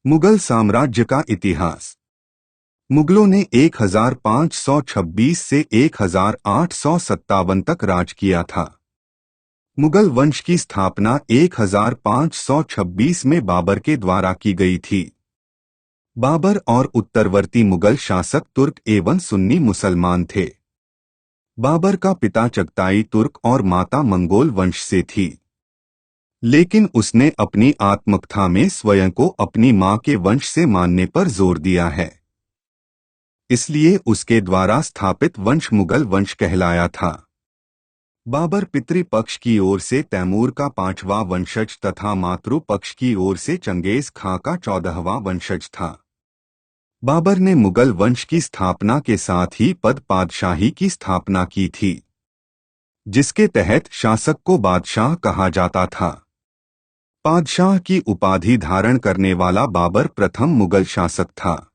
मुगल साम्राज्य का इतिहास। मुगलों ने 1526 से 1857 तक राज किया था। मुगल वंश की स्थापना 1526 में बाबर के द्वारा की गई थी। बाबर और उत्तरवर्ती मुगल शासक तुर्क एवं सुन्नी मुसलमान थे। बाबर का पिता चगताई तुर्क और माता मंगोल वंश से थी, लेकिन उसने अपनी आत्मकथा में स्वयं को अपनी मां के वंश से मानने पर जोर दिया है। इसलिए उसके द्वारा स्थापित वंश मुगल वंश कहलाया था। बाबर पितृपक्ष की ओर से तैमूर का 5वां वंशज तथा मातृपक्ष की ओर से चंगेज खां का 14वां वंशज था। बाबर ने मुगल वंश की स्थापना के साथ ही पद पादशाही की स्थापना की थी, जिसके तहत शासक को बादशाह कहा जाता था। पादशाह की उपाधि धारण करने वाला बाबर प्रथम मुगल शासक था।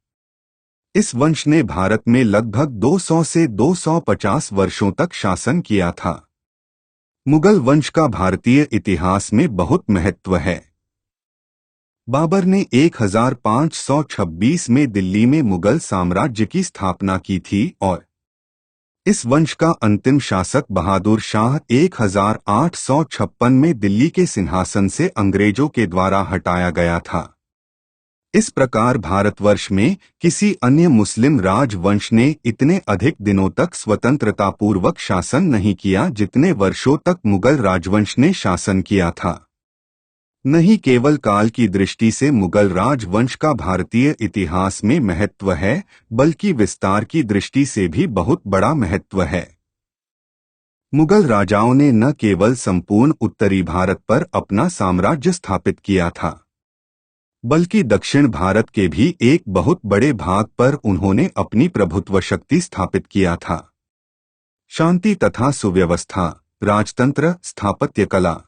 इस वंश ने भारत में लगभग 200 से 250 वर्षों तक शासन किया था। मुगल वंश का भारतीय इतिहास में बहुत महत्व है। बाबर ने 1526 में दिल्ली में मुगल साम्राज्य की स्थापना की थी और इस वंश का अंतिम शासक बहादुर शाह 1856 में दिल्ली के सिंहासन से अंग्रेजों के द्वारा हटाया गया था। इस प्रकार भारतवर्ष में किसी अन्य मुस्लिम राजवंश ने इतने अधिक दिनों तक स्वतंत्रतापूर्वक शासन नहीं किया जितने वर्षों तक मुगल राजवंश ने शासन किया था। नहीं केवल काल की दृष्टि से मुगल राजवंश का भारतीय इतिहास में महत्व है, बल्कि विस्तार की दृष्टि से भी बहुत बड़ा महत्व है। मुगल राजाओं ने न केवल संपूर्ण उत्तरी भारत पर अपना साम्राज्य स्थापित किया था, बल्कि दक्षिण भारत के भी एक बहुत बड़े भाग पर उन्होंने अपनी प्रभुत्व शक्ति स्थापित किया था। शांति तथा सुव्यवस्था, राजतंत्र, स्थापत्य कला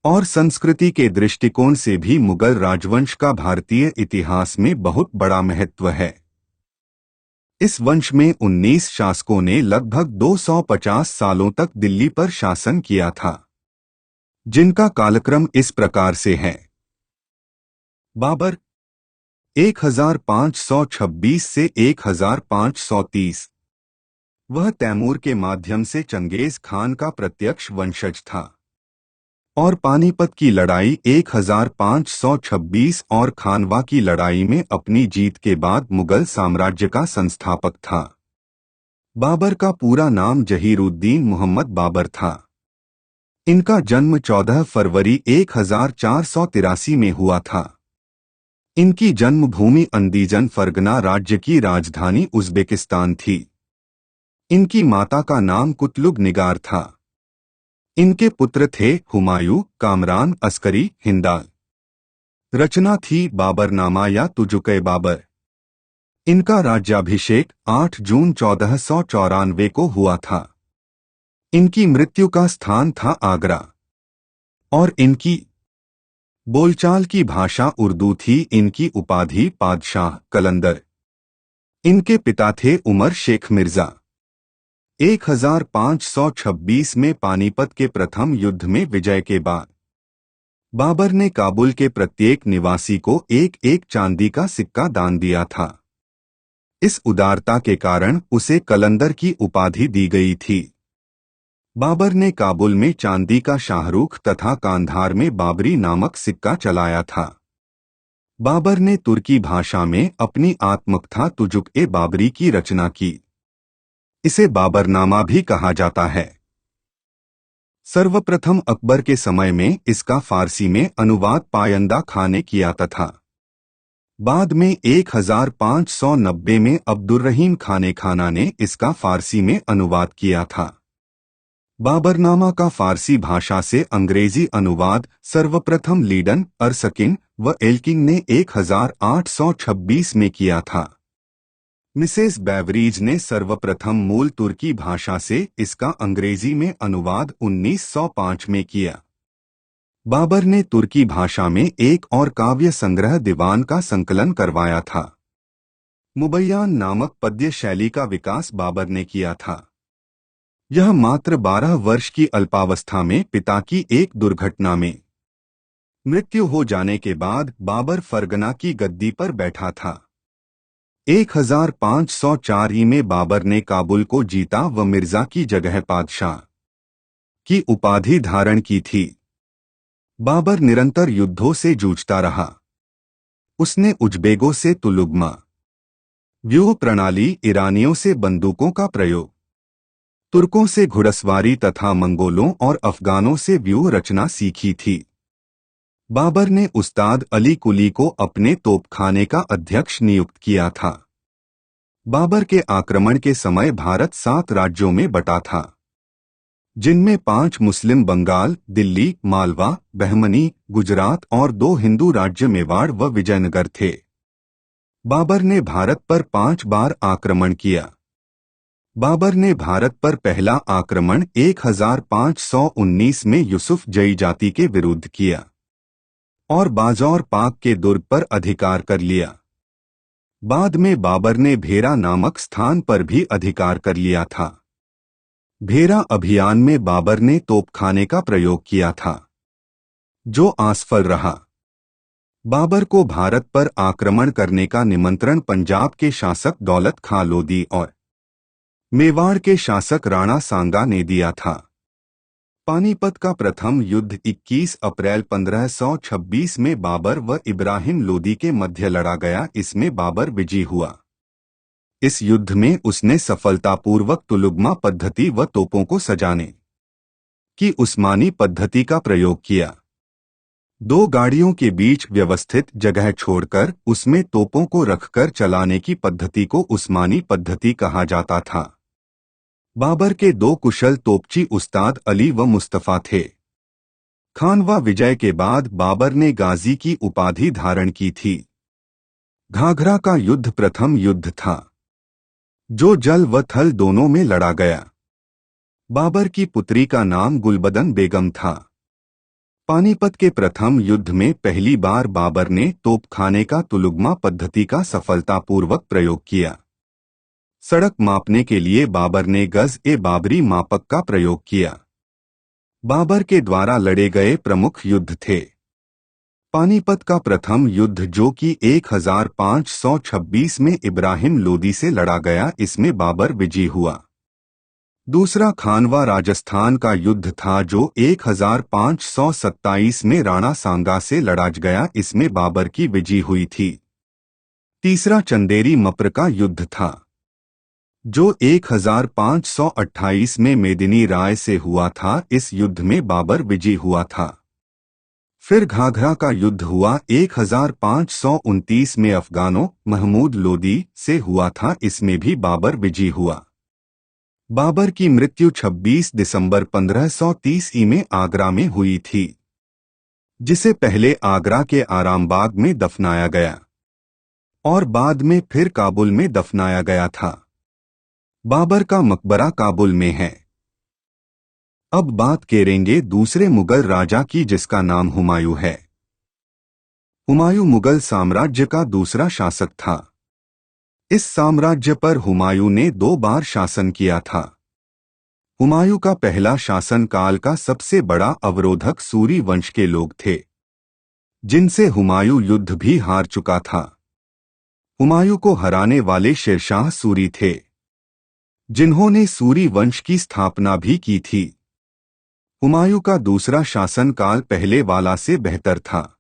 और संस्कृति के दृष्टिकोण से भी मुगल राजवंश का भारतीय इतिहास में बहुत बड़ा महत्व है। इस वंश में 19 शासकों ने लगभग 250 सालों तक दिल्ली पर शासन किया था, जिनका कालक्रम इस प्रकार से है। बाबर 1526 से 1530। वह तैमूर के माध्यम से चंगेज खान का प्रत्यक्ष वंशज था और पानीपत की लड़ाई 1526 और खानवा की लड़ाई में अपनी जीत के बाद मुगल साम्राज्य का संस्थापक था। बाबर का पूरा नाम जहीरुद्दीन मोहम्मद बाबर था। इनका जन्म 14 फरवरी 1483 में हुआ था। इनकी जन्मभूमि अंदीजन फरगना राज्य की राजधानी उज़्बेकिस्तान थी। इनकी माता का नाम कुतलुग निगार था। इनके पुत्र थे हुमायूं, कामरान, अस्करी, हिंदाल। रचना थी बाबरनामा या तुजुक-ए बाबर। इनका राज्याभिषेक 8 जून 1494 को हुआ था। इनकी मृत्यु का स्थान था आगरा और इनकी बोलचाल की भाषा उर्दू थी। इनकी उपाधि पादशाह, कलंदर। इनके पिता थे उमर शेख मिर्जा। 1526 में पानीपत के प्रथम युद्ध में विजय के बाद बाबर ने काबुल के प्रत्येक निवासी को एक एक चांदी का सिक्का दान दिया था। इस उदारता के कारण उसे कलंदर की उपाधि दी गई थी। बाबर ने काबुल में चांदी का शाहरुख तथा कांधार में बाबरी नामक सिक्का चलाया था। बाबर ने तुर्की भाषा में अपनी आत्मकथा तुजुक-ए बाबरी की रचना की। इसे बाबरनामा भी कहा जाता है। सर्वप्रथम अकबर के समय में इसका फारसी में अनुवाद पायंदा खां ने किया तथा बाद में 1590 में अब्दुर्रहीम खाने खाना ने इसका फारसी में अनुवाद किया था। बाबरनामा का फारसी भाषा से अंग्रेजी अनुवाद सर्वप्रथम लीडन, अरसकिन व एल्किंग ने 1826 में किया था। मिसेस बेवरीज ने सर्वप्रथम मूल तुर्की भाषा से इसका अंग्रेजी में अनुवाद 1905 में किया। बाबर ने तुर्की भाषा में एक और काव्य संग्रह दीवान का संकलन करवाया था। मुबय्यान नामक पद्य शैली का विकास बाबर ने किया था। यह मात्र 12 वर्ष की अल्पावस्था में पिता की एक दुर्घटना में मृत्यु हो जाने के बाद बाबर फरगना की गद्दी पर बैठा था। 1504 में बाबर ने काबुल को जीता व मिर्जा की जगह बादशाह की उपाधि धारण की थी। बाबर निरंतर युद्धों से जूझता रहा। उसने उज्बेगों से तुलुगमा व्यूह प्रणाली, ईरानियों से बंदूकों का प्रयोग, तुर्कों से घुड़सवारी तथा मंगोलों और अफगानों से व्यूह रचना सीखी थी। बाबर ने उस्ताद अली कुली को अपने तोपखाने का अध्यक्ष नियुक्त किया था। बाबर के आक्रमण के समय भारत 7 राज्यों में बटा था, जिनमें 5 मुस्लिम बंगाल, दिल्ली, मालवा, बहमनी, गुजरात और 2 हिंदू राज्य मेवाड़ व विजयनगर थे। बाबर ने भारत पर 5 बार आक्रमण किया। बाबर ने भारत पर पहला आक्रमण 1519 में यूसुफ जई जाति के विरुद्ध किया और बाजौर पाक के दुर्ग पर अधिकार कर लिया। बाद में बाबर ने भेरा नामक स्थान पर भी अधिकार कर लिया था। भेरा अभियान में बाबर ने तोपखाने का प्रयोग किया था, जो असफल रहा। बाबर को भारत पर आक्रमण करने का निमंत्रण पंजाब के शासक दौलत खां लोधी और मेवाड़ के शासक राणा सांगा ने दिया था। पानीपत का प्रथम युद्ध 21 अप्रैल 1526 में बाबर व इब्राहिम लोदी के मध्य लड़ा गया। इसमें बाबर विजयी हुआ। इस युद्ध में उसने सफलतापूर्वक तुलुगमा पद्धति व तोपों को सजाने की उस्मानी पद्धति का प्रयोग किया। 2 गाड़ियों के बीच व्यवस्थित जगह छोड़कर उसमें तोपों को रखकर चलाने की पद्धति को उस्मानी पद्धति कहा जाता था। बाबर के 2 कुशल तोपची उस्ताद अली व मुस्तफा थे। खानवा विजय के बाद बाबर ने गाजी की उपाधि धारण की थी। घाघरा का युद्ध प्रथम युद्ध था, जो जल व थल दोनों में लड़ा गया। बाबर की पुत्री का नाम गुलबदन बेगम था। पानीपत के प्रथम युद्ध में पहली बार बाबर ने तोपखाने का तुलुगमा पद्धति का सफलतापूर्वक प्रयोग किया। सड़क मापने के लिए बाबर ने गज-ए-बाबरी मापक का प्रयोग किया। बाबर के द्वारा लड़े गए प्रमुख युद्ध थे पानीपत का प्रथम युद्ध, जो कि 1526 में इब्राहिम लोदी से लड़ा गया, इसमें बाबर विजयी हुआ। दूसरा खानवा राजस्थान का युद्ध था, जो 1527 में राणा सांगा से लड़ा गया, इसमें बाबर की विजयी हुई थी। तीसरा चंदेरी मप्र का युद्ध था, जो 1528 में मेदिनी राय से हुआ था। इस युद्ध में बाबर विजयी हुआ था। फिर घाघरा का युद्ध हुआ 1529 में अफगानों महमूद लोदी से हुआ था, इसमें भी बाबर विजयी हुआ। बाबर की मृत्यु 26 दिसंबर 1530 में आगरा में हुई थी, जिसे पहले आगरा के आरामबाग में दफनाया गया और बाद में फिर काबुल में दफनाया गया था। बाबर का मकबरा काबुल में है। अब बात करेंगे दूसरे मुगल राजा की, जिसका नाम हुमायूं है। हुमायूं मुगल साम्राज्य का दूसरा शासक था। इस साम्राज्य पर हुमायूं ने 2 बार शासन किया था। हुमायूं का पहला शासनकाल का सबसे बड़ा अवरोधक सूरी वंश के लोग थे, जिनसे हुमायूं युद्ध भी हार चुका था। हुमायूं को हराने वाले शेरशाह सूरी थे, जिन्होंने सूरी वंश की स्थापना भी की थी। हुमायूं का दूसरा शासनकाल पहले वाला से बेहतर था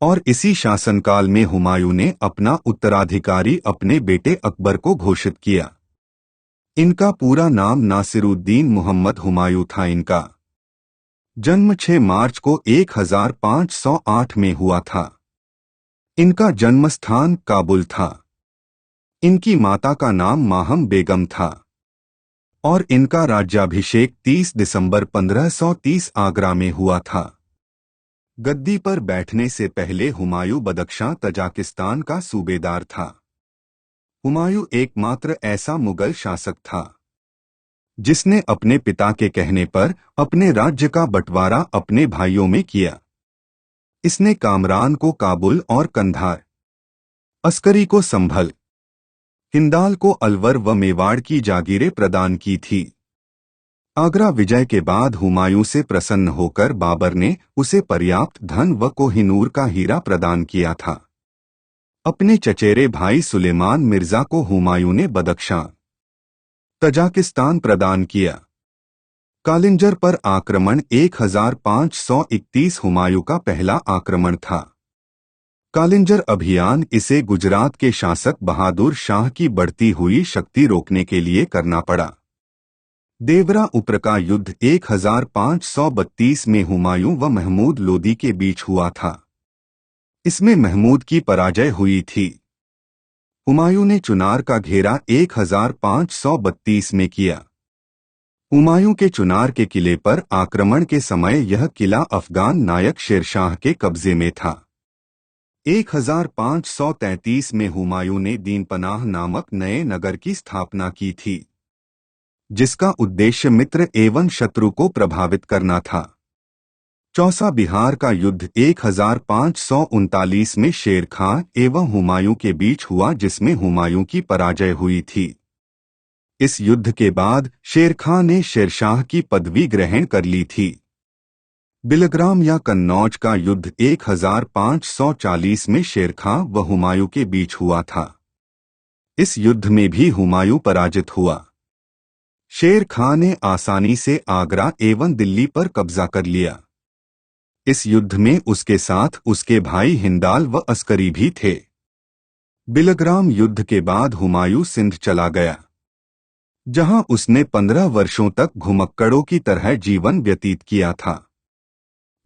और इसी शासनकाल में हुमायूं ने अपना उत्तराधिकारी अपने बेटे अकबर को घोषित किया। इनका पूरा नाम नासिरुद्दीन मोहम्मद हुमायूं था। इनका जन्म 6 मार्च को 1508 में हुआ था। इनका जन्मस्थान काबुल था। इनकी माता का नाम माहम बेगम था और इनका राज्याभिषेक 30 दिसंबर 1530 आगरा में हुआ था। गद्दी पर बैठने से पहले हुमायूं बदख्शां तजाकिस्तान का सूबेदार था। हुमायूं एकमात्र ऐसा मुगल शासक था जिसने अपने पिता के कहने पर अपने राज्य का बंटवारा अपने भाइयों में किया। इसने कामरान को काबुल और कंधार, अस्करी को संभल, हिंदाल को अलवर व मेवाड़ की जागीरें प्रदान की थी। आगरा विजय के बाद हुमायूं से प्रसन्न होकर बाबर ने उसे पर्याप्त धन व कोहिनूर का हीरा प्रदान किया था। अपने चचेरे भाई सुलेमान मिर्जा को हुमायूं ने बदख्शां, तजाकिस्तान प्रदान किया। कालिंजर पर आक्रमण 1531 हुमायूं का पहला आक्रमण था। कालिंजर अभियान इसे गुजरात के शासक बहादुर शाह की बढ़ती हुई शक्ति रोकने के लिए करना पड़ा। देवरा उप्र का युद्ध 1532 में हुमायूं व महमूद लोदी के बीच हुआ था। इसमें महमूद की पराजय हुई थी। हुमायूं ने चुनार का घेरा 1532 में किया। हुमायूं के चुनार के किले पर आक्रमण के समय यह किला अफगान नायक शेरशाह के कब्जे में था। 1533 में हुमायूं ने दीनपनाह नामक नए नगर की स्थापना की थी, जिसका उद्देश्य मित्र एवं शत्रु को प्रभावित करना था। चौसा बिहार का युद्ध 1539 में शेर खां एवं हुमायूं के बीच हुआ, जिसमें हुमायूं की पराजय हुई थी। इस युद्ध के बाद शेर खां ने शेरशाह की पदवी ग्रहण कर ली थी। बिलग्राम या कन्नौज का युद्ध 1540 में शेर खां व हुमायूं के बीच हुआ था। इस युद्ध में भी हुमायूं पराजित हुआ। शेर खां ने आसानी से आगरा एवं दिल्ली पर कब्जा कर लिया। इस युद्ध में उसके साथ उसके भाई हिंदाल व अस्करी भी थे। बिलग्राम युद्ध के बाद हुमायूं सिंध चला गया, जहां उसने 15 वर्षों तक घुमक्कड़ों की तरह जीवन व्यतीत किया था।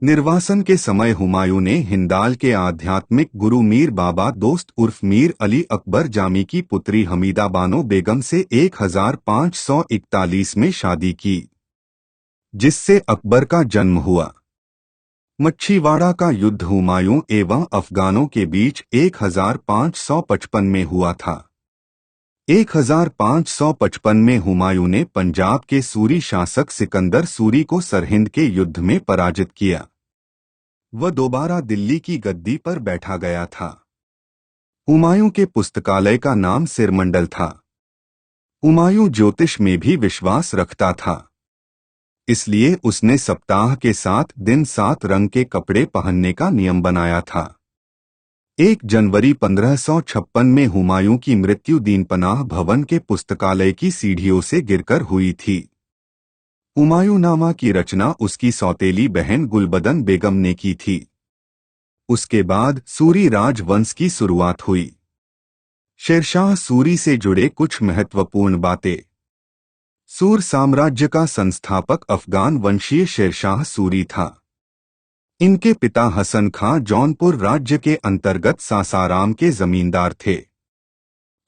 निर्वासन के समय हुमायूं ने हिंदाल के आध्यात्मिक गुरु मीर बाबा दोस्त उर्फ मीर अली अकबर जामी की पुत्री हमीदा बानो बेगम से 1541 में शादी की, जिससे अकबर का जन्म हुआ। मच्छीवाड़ा का युद्ध हुमायूं एवं अफगानों के बीच 1555 में हुआ था। 1555 में हुमायूं ने पंजाब के सूरी शासक सिकंदर सूरी को सरहिंद के युद्ध में पराजित किया। वह दोबारा दिल्ली की गद्दी पर बैठा गया था। हुमायूं के पुस्तकालय का नाम सिरमंडल था। हुमायूं ज्योतिष में भी विश्वास रखता था, इसलिए उसने सप्ताह के 7 दिन 7 रंग के कपड़े पहनने का नियम बनाया था। 1 जनवरी 1556 में हुमायूं की मृत्यु दीनपनाह भवन के पुस्तकालय की सीढ़ियों से गिरकर हुई थी। हुमायूंनामा की रचना उसकी सौतेली बहन गुलबदन बेगम ने की थी। उसके बाद सूरी राजवंश की शुरुआत हुई। शेरशाह सूरी से जुड़े कुछ महत्वपूर्ण बातें। सूर साम्राज्य का संस्थापक अफगान वंशीय शेरशाह सूरी था। इनके पिता हसन खां जौनपुर राज्य के अंतर्गत सासाराम के जमींदार थे।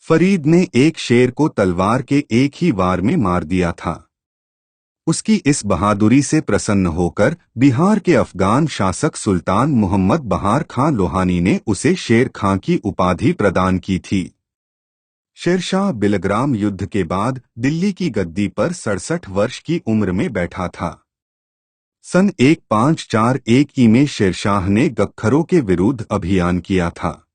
फरीद ने एक शेर को तलवार के एक ही वार में मार दिया था। उसकी इस बहादुरी से प्रसन्न होकर बिहार के अफगान शासक सुल्तान मोहम्मद बहार खां लोहानी ने उसे शेर खां की उपाधि प्रदान की थी। शेरशाह बिलग्राम युद्ध के बाद दिल्ली की गद्दी पर 67 वर्ष की उम्र में बैठा था। सन 1541 में शेरशाह ने गख्खरों के विरुद्ध अभियान किया था।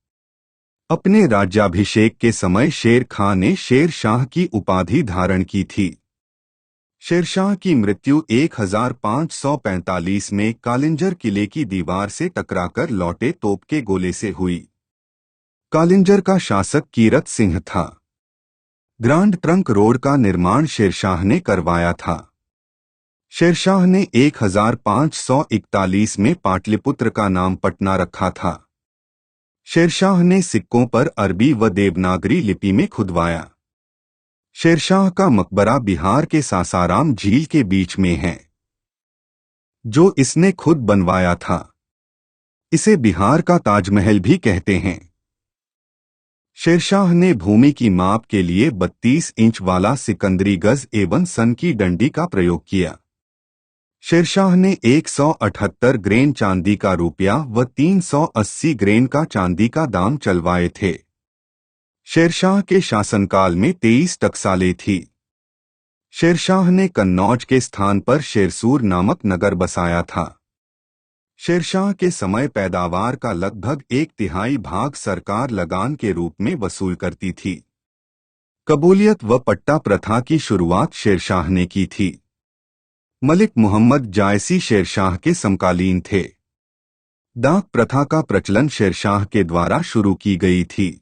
अपने राज्याभिषेक के समय शेर खां ने शेर शाह की उपाधि धारण की थी। शेरशाह की मृत्यु 1545 में कालिंजर किले की दीवार से टकराकर लौटे तोप के गोले से हुई। कालिंजर का शासक कीरत सिंह था। ग्रांड ट्रंक रोड का निर्माण शेरशाह ने करवाया था। शेरशाह ने 1541 में पाटलिपुत्र का नाम पटना रखा था। शेरशाह ने सिक्कों पर अरबी व देवनागरी लिपि में खुदवाया। शेरशाह का मकबरा बिहार के सासाराम झील के बीच में है, जो इसने खुद बनवाया था। इसे बिहार का ताजमहल भी कहते हैं। शेरशाह ने भूमि की माप के लिए 32 इंच वाला सिकंदरी गज एवं सन की डंडी का प्रयोग किया। शेरशाह ने 178 ग्रेन चांदी का रुपया व 380 ग्रेन का चांदी का दाम चलवाए थे। शेरशाह के शासनकाल में 23 टकसालें थी। शेरशाह ने कन्नौज के स्थान पर शेरसूर नामक नगर बसाया था। शेरशाह के समय पैदावार का लगभग 1/3 भाग सरकार लगान के रूप में वसूल करती थी। कबूलियत व पट्टा प्रथा की शुरुआत शेरशाह ने की थी। मलिक मोहम्मद जायसी शेरशाह के समकालीन थे। डाक प्रथा का प्रचलन शेरशाह के द्वारा शुरू की गई थी।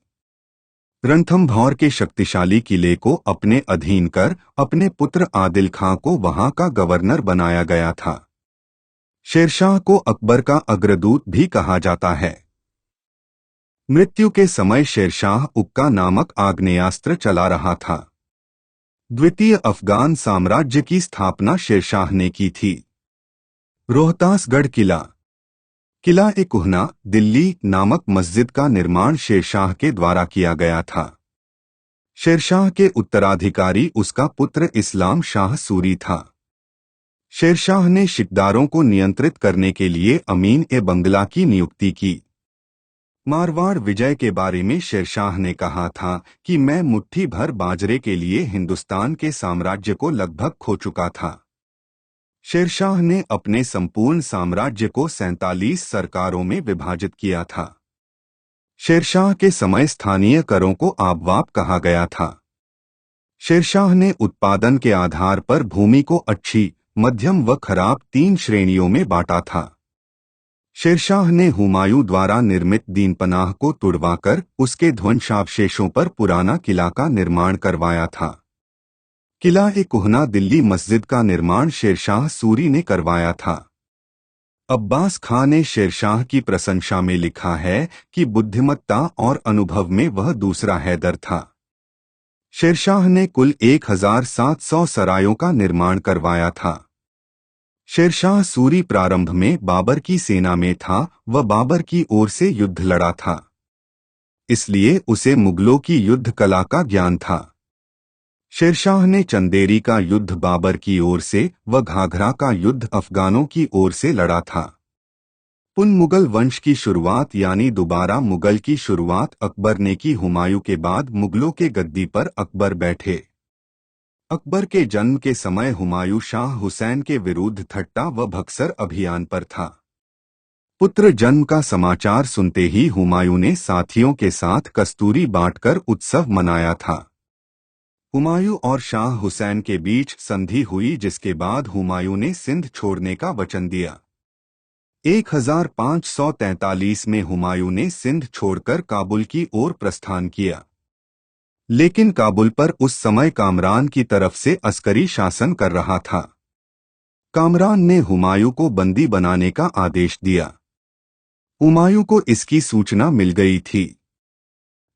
रणथंभौर के शक्तिशाली किले को अपने अधीन कर अपने पुत्र आदिल खां को वहां का गवर्नर बनाया गया था। शेरशाह को अकबर का अग्रदूत भी कहा जाता है। मृत्यु के समय शेरशाह उक्का नामक आग्नेयास्त्र चला रहा था। द्वितीय अफगान साम्राज्य की स्थापना शेरशाह ने की थी। रोहतासगढ़ किला-ए-कुहना, दिल्ली नामक मस्जिद का निर्माण शेरशाह के द्वारा किया गया था। शेरशाह के उत्तराधिकारी उसका पुत्र इस्लाम शाह सूरी था। शेरशाह ने शिकदारों को नियंत्रित करने के लिए अमीन-ए-बंगला की नियुक्ति की। मारवाड़ विजय के बारे में शेरशाह ने कहा था कि मैं मुट्ठी भर बाजरे के लिए हिंदुस्तान के साम्राज्य को लगभग खो चुका था। शेरशाह ने अपने संपूर्ण साम्राज्य को 47 सरकारों में विभाजित किया था। शेरशाह के समय स्थानीय करों को आबवाब कहा गया था। शेरशाह ने उत्पादन के आधार पर भूमि को अच्छी, मध्यम व खराब 3 श्रेणियों में बांटा था। शेरशाह ने हुमायूं द्वारा निर्मित दीनपनाह को तुड़वाकर उसके ध्वंसावशेषों पर पुराना किला का निर्माण करवाया था। किला-ए-कुहना दिल्ली मस्जिद का निर्माण शेरशाह सूरी ने करवाया था। अब्बास खां ने शेरशाह की प्रशंसा में लिखा है कि बुद्धिमत्ता और अनुभव में वह दूसरा हैदर था। शेरशाह ने कुल 1700 सरायों का निर्माण करवाया था। शेरशाह सूरी प्रारंभ में बाबर की सेना में था व बाबर की ओर से युद्ध लड़ा था, इसलिए उसे मुगलों की युद्ध कला का ज्ञान था। शेरशाह ने चंदेरी का युद्ध बाबर की ओर से व घाघरा का युद्ध अफगानों की ओर से लड़ा था। पुन मुगल वंश की शुरुआत यानी दोबारा मुगल की शुरुआत अकबर ने की। हुमायूं के बाद मुगलों के गद्दी पर अकबर बैठे। अकबर के जन्म के समय हुमायूं शाह हुसैन के विरुद्ध ठट्टा व बक्सर अभियान पर था। पुत्र जन्म का समाचार सुनते ही हुमायूं ने साथियों के साथ कस्तूरी बांटकर उत्सव मनाया था। हुमायूं और शाह हुसैन के बीच संधि हुई, जिसके बाद हुमायूं ने सिंध छोड़ने का वचन दिया। 1543 में हुमायूं ने सिंध छोड़कर काबुल की ओर प्रस्थान किया, लेकिन काबुल पर उस समय कामरान की तरफ से अस्करी शासन कर रहा था। कामरान ने हुमायूं को बंदी बनाने का आदेश दिया। हुमायूं को इसकी सूचना मिल गई थी।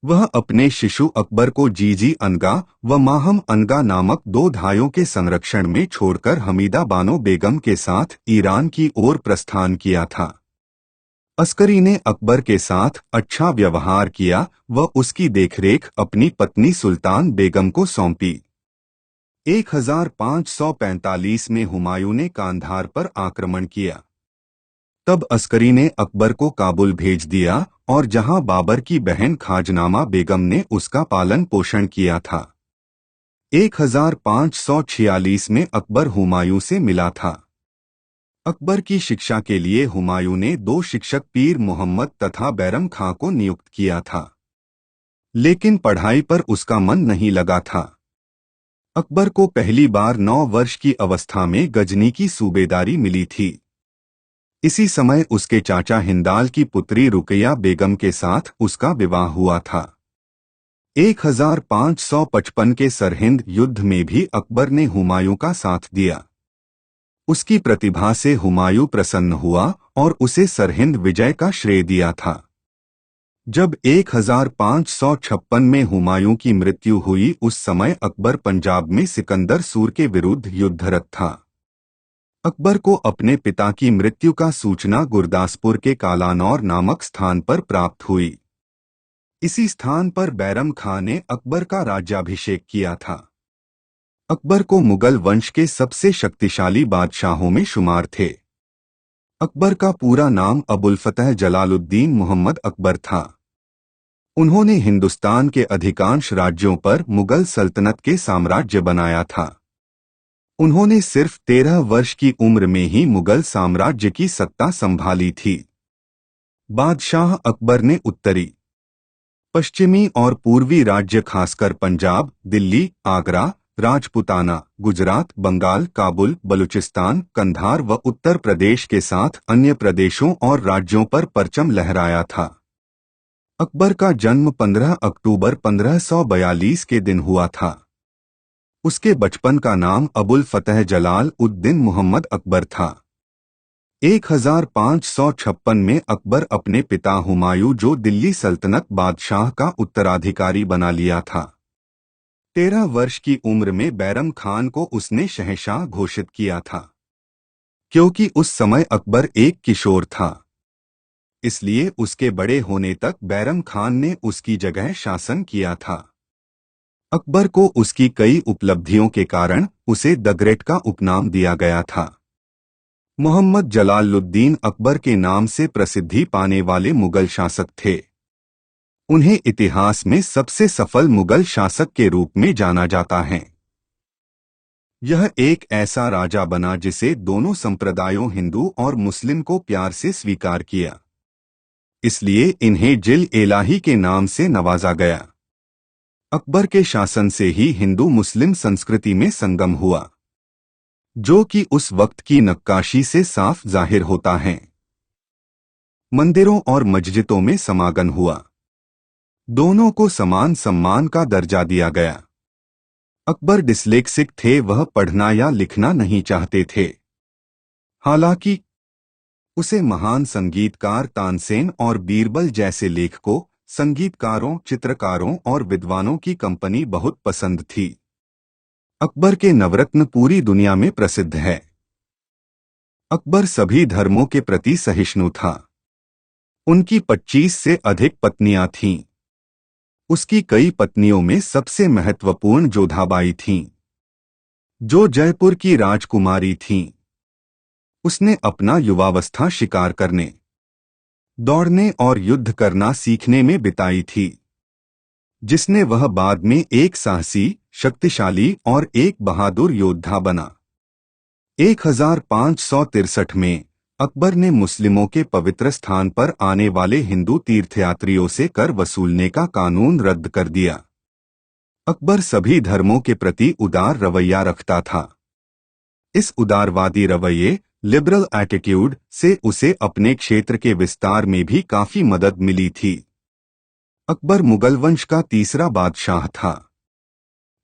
वह अपने शिशु अकबर को जीजी अनगा व माहम अनगा नामक 2 धायों के संरक्षण में छोड़कर हमीदा बानो बेगम के साथ ईरान की ओर प्रस्थान किया था। अस्करी ने अकबर के साथ अच्छा व्यवहार किया व उसकी देखरेख अपनी पत्नी सुल्तान बेगम को सौंपी। 1545 में हुमायूं ने कांधार पर आक्रमण किया। तब अस्करी ने अकबर को काबुल भेज दिया और जहां बाबर की बहन खाजनामा बेगम ने उसका पालन पोषण किया था। 1546 में अकबर हुमायूं से मिला था। अकबर की शिक्षा के लिए हुमायूं ने 2 शिक्षक पीर मोहम्मद तथा बैरम खां को नियुक्त किया था, लेकिन पढ़ाई पर उसका मन नहीं लगा था। अकबर को पहली बार 9 वर्ष की अवस्था में गजनी की सूबेदारी मिली थी। इसी समय उसके चाचा हिंदाल की पुत्री रुकैया बेगम के साथ उसका विवाह हुआ था। 1555 के सरहिंद युद्ध में भी अकबर ने हुमायूं का साथ दिया। उसकी प्रतिभा से हुमायूं प्रसन्न हुआ और उसे सरहिंद विजय का श्रेय दिया था। जब 1556 में हुमायूं की मृत्यु हुई, उस समय अकबर पंजाब में सिकंदर सूर के विरुद्ध युद्धरत था। अकबर को अपने पिता की मृत्यु का सूचना गुरदासपुर के कालानौर नामक स्थान पर प्राप्त हुई। इसी स्थान पर बैरम खां ने अकबर का राज्याभिषेक किया था। अकबर को मुगल वंश के सबसे शक्तिशाली बादशाहों में शुमार थे। अकबर का पूरा नाम अबुल फतह जलालुद्दीन मोहम्मद अकबर था। उन्होंने हिंदुस्तान के अधिकांश राज्यों पर मुगल सल्तनत के साम्राज्य बनाया था। उन्होंने सिर्फ 13 वर्ष की उम्र में ही मुगल साम्राज्य की सत्ता संभाली थी। बादशाह अकबर ने उत्तरी, पश्चिमी और पूर्वी राज्य खासकर पंजाब, दिल्ली, आगरा, राजपुताना, गुजरात, बंगाल, काबुल, बलूचिस्तान, कंधार व उत्तर प्रदेश के साथ अन्य प्रदेशों और राज्यों पर परचम लहराया था। अकबर का जन्म 15 अक्टूबर 1542 के दिन हुआ था। उसके बचपन का नाम अबुल फतेह जलाल उद दीन मोहम्मद अकबर था। 1556 में अकबर अपने पिता हुमायूं जो दिल्ली सल्तनत बादशाह का उत्तराधिकारी बना लिया था। 13 वर्ष की उम्र में बैरम खान को उसने शहंशाह घोषित किया था। क्योंकि उस समय अकबर एक किशोर था, इसलिए उसके बड़े होने तक बैरम खान ने उसकी जगह शासन किया था। अकबर को उसकी कई उपलब्धियों के कारण उसे द ग्रेट का उपनाम दिया गया था। मोहम्मद जलालुद्दीन अकबर के नाम से प्रसिद्धि पाने वाले मुगल शासक थे। उन्हें इतिहास में सबसे सफल मुगल शासक के रूप में जाना जाता है। यह एक ऐसा राजा बना जिसे दोनों संप्रदायों हिंदू और मुस्लिम को प्यार से स्वीकार किया, इसलिए इन्हें जिल एलाही के नाम से नवाजा गया। अकबर के शासन से ही हिंदू मुस्लिम संस्कृति में संगम हुआ, जो कि उस वक्त की नक्काशी से साफ जाहिर होता है। मंदिरों और मस्जिदों में समागम हुआ। दोनों को समान सम्मान का दर्जा दिया गया। अकबर डिस्लेक्सिक थे, वह पढ़ना या लिखना नहीं चाहते थे। हालांकि उसे महान संगीतकार तानसेन और बीरबल जैसे लेखकों, संगीतकारों, चित्रकारों और विद्वानों की कंपनी बहुत पसंद थी। अकबर के नवरत्न पूरी दुनिया में प्रसिद्ध है। अकबर सभी धर्मों के प्रति सहिष्णु था। उनकी 25 से अधिक पत्नियां थीं। उसकी कई पत्नियों में सबसे महत्वपूर्ण जोधाबाई थीं, जो जयपुर की राजकुमारी थीं। उसने अपना युवावस्था शिकार करने, दौड़ने और युद्ध करना सीखने में बिताई थी, जिसने वह बाद में एक साहसी, शक्तिशाली और एक बहादुर योद्धा बना। 1563 में अकबर ने मुस्लिमों के पवित्र स्थान पर आने वाले हिंदू तीर्थयात्रियों से कर वसूलने का कानून रद्द कर दिया। अकबर सभी धर्मों के प्रति उदार रवैया रखता था। इस उदारवादी रवैये, लिबरल एटीट्यूड से उसे अपने क्षेत्र के विस्तार में भी काफी मदद मिली थी। अकबर मुगल वंश का तीसरा बादशाह था।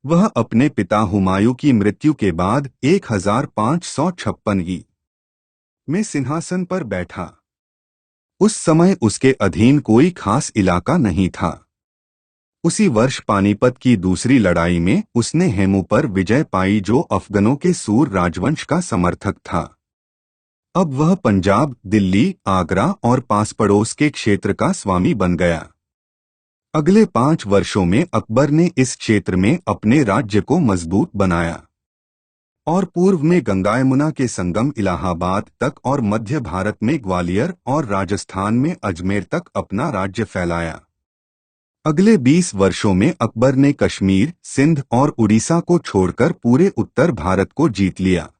वह अपने पिता हुमायूं की मृत्यु के बाद 1556 में सिंहासन पर बैठा। उस समय उसके अधीन कोई खास इलाका नहीं था। उसी वर्ष पानीपत की दूसरी लड़ाई में उसने हेमू पर विजय पाई, जो अफगानों के सूर राजवंश का समर्थक था। अब वह पंजाब, दिल्ली, आगरा और पास पड़ोस के क्षेत्र का स्वामी बन गया। अगले 5 वर्षों में अकबर ने इस क्षेत्र में अपने राज्य को मजबूत बनाया और पूर्व में गंगा यमुना के संगम इलाहाबाद तक और मध्य भारत में ग्वालियर और राजस्थान में अजमेर तक अपना राज्य फैलाया। अगले 20 वर्षों में अकबर ने कश्मीर, सिंध और उड़ीसा को छोड़कर पूरे उत्तर भारत को जीत लिया।